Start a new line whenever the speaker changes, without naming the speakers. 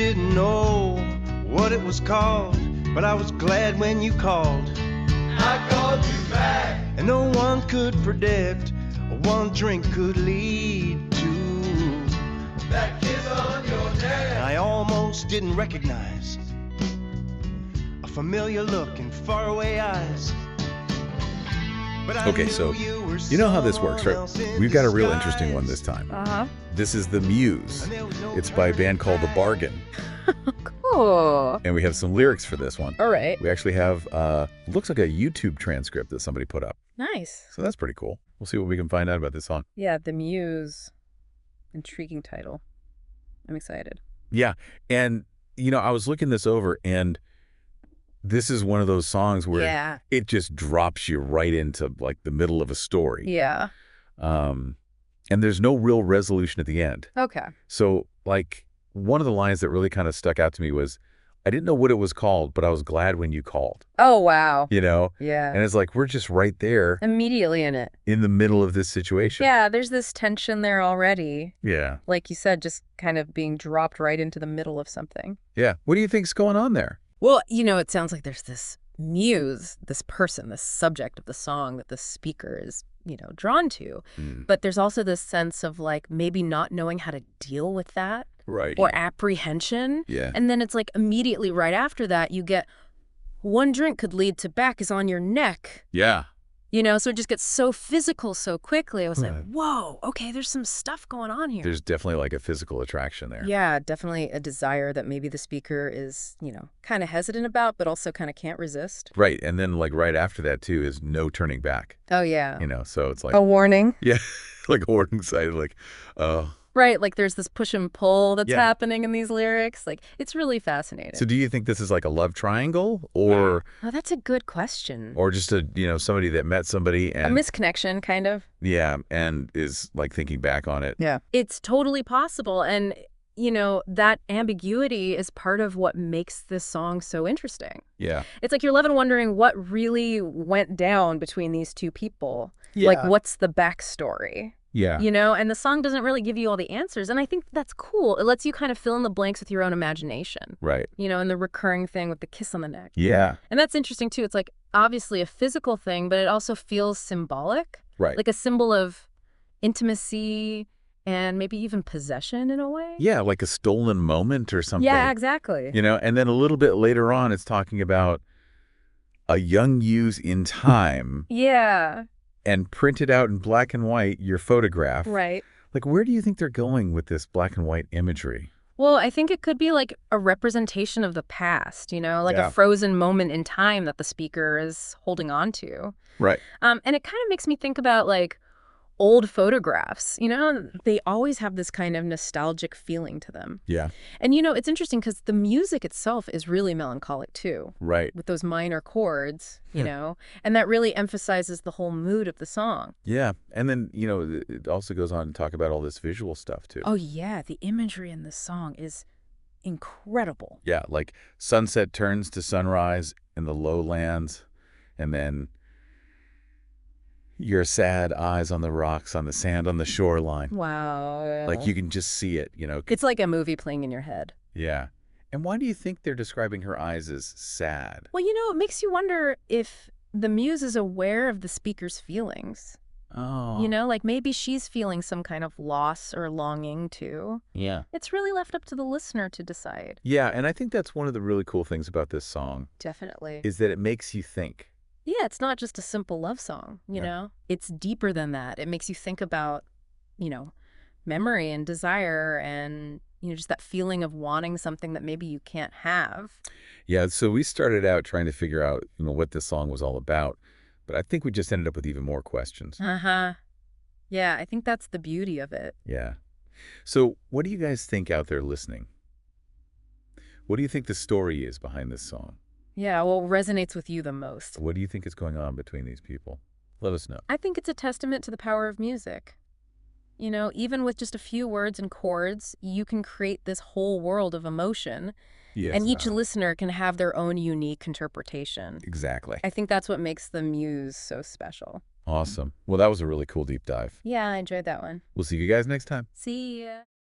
didn't know what it was called, but I was glad when you called. I called you back. And no one could predict what one drink could lead to. That kiss on your neck. I almost didn't recognize a familiar look in faraway eyes.
Okay, so you know how this works, right? We've got a real interesting one this time.
Uh-huh.
This is the Muse. It's by a band called The Bargain.
Cool.
And we have some lyrics for this one.
All right.
We actually have, looks like a YouTube transcript that somebody put up.
Nice.
So that's pretty cool. We'll see what we can find out about this song.
Yeah, The Muse. Intriguing title. I'm excited.
Yeah, and, you know, I was looking this over, and this is one of those songs where it just drops you right into, like, the middle of a story.
Yeah.
And there's no real resolution at the end.
Okay.
So, like, one of the lines that really kind of stuck out to me was, I didn't know what it was called, but I was glad when you called.
Oh, wow.
You know?
Yeah.
And it's like, we're just right there.
Immediately in it.
In the middle of this situation.
Yeah, there's this tension there already.
Yeah.
Like you said, just kind of being dropped right into the middle of something.
Yeah. What do you think's going on there?
Well, you know, it sounds like there's this muse, this person, this subject of the song that the speaker is, you know, drawn to. But there's also this sense of, like, maybe not knowing how to deal with that.
Right.
Or apprehension.
Yeah.
And then it's like immediately right after that, you get one drink could lead to back is on your neck.
Yeah.
You know, so it just gets so physical so quickly. I was like, whoa, okay, there's some stuff going on here.
There's definitely like a physical attraction there.
Yeah, definitely a desire that maybe the speaker is, you know, kind of hesitant about, but also kind of can't resist.
Right. And then like right after that too is no turning back.
Oh, yeah.
You know, so it's like
a warning.
Yeah. Like a warning sign, like, oh.
Right, like there's this push and pull that's happening in these lyrics. Like, it's really fascinating.
So do you think this is like a love triangle or...
Oh, that's a good question.
Or just a, you know, somebody that met somebody and...
A misconnection, kind of.
Yeah, and is like thinking back on it.
Yeah. It's totally possible. And, you know, that ambiguity is part of what makes this song so interesting.
Yeah.
It's like you're left wondering what really went down between these two people.
Yeah.
Like, what's the backstory?
Yeah.
You know, and the song doesn't really give you all the answers. And I think that's cool. It lets you kind of fill in the blanks with your own imagination.
Right.
You know, and the recurring thing with the kiss on the neck.
Yeah.
And that's interesting, too. It's like obviously a physical thing, but it also feels symbolic.
Right.
Like a symbol of intimacy and maybe even possession in a way.
Yeah, like a stolen moment or something.
Yeah, exactly.
You know, and then a little bit later on, it's talking about a young muse in time.
Yeah.
And printed out in black and white, your photograph.
Right.
Like, where do you think they're going with this black and white imagery?
Well, I think it could be like a representation of the past, you know, like a frozen moment in time that the speaker is holding on to.
Right.
And it kind of makes me think about like old photographs, you know, they always have this kind of nostalgic feeling to them.
Yeah.
And, you know, it's interesting because the music itself is really melancholic, too.
Right.
With those minor chords, you know, and that really emphasizes the whole mood of the song.
Yeah. And then, you know, it also goes on to talk about all this visual stuff, too.
Oh, yeah. The imagery in this song is incredible.
Yeah. Like sunset turns to sunrise in the lowlands, and then your sad eyes on the rocks, on the sand, on the shoreline.
Wow.
Like you can just see it, you know.
It's like a movie playing in your head.
Yeah. And why do you think they're describing her eyes as sad?
Well, you know, it makes you wonder if the muse is aware of the speaker's feelings.
Oh.
You know, like maybe she's feeling some kind of loss or longing too.
Yeah.
It's really left up to the listener to decide.
Yeah, and I think that's one of the really cool things about this song.
Definitely.
Is that it makes you think.
Yeah, it's not just a simple love song, you know? It's deeper than that. It makes you think about, you know, memory and desire and, you know, just that feeling of wanting something that maybe you can't have.
Yeah, so we started out trying to figure out, you know, what this song was all about, but I think we just ended up with even more questions.
Uh-huh. Yeah, I think that's the beauty of it.
Yeah. So what do you guys think out there listening? What do you think the story is behind this song?
Yeah, what resonates with you the most?
What do you think is going on between these people? Let us know.
I think it's a testament to the power of music. You know, even with just a few words and chords, you can create this whole world of emotion.
Yes,
and each listener can have their own unique interpretation.
Exactly.
I think that's what makes the Muse so special.
Awesome. Well, that was a really cool deep dive.
Yeah, I enjoyed that one.
We'll see you guys next time.
See ya.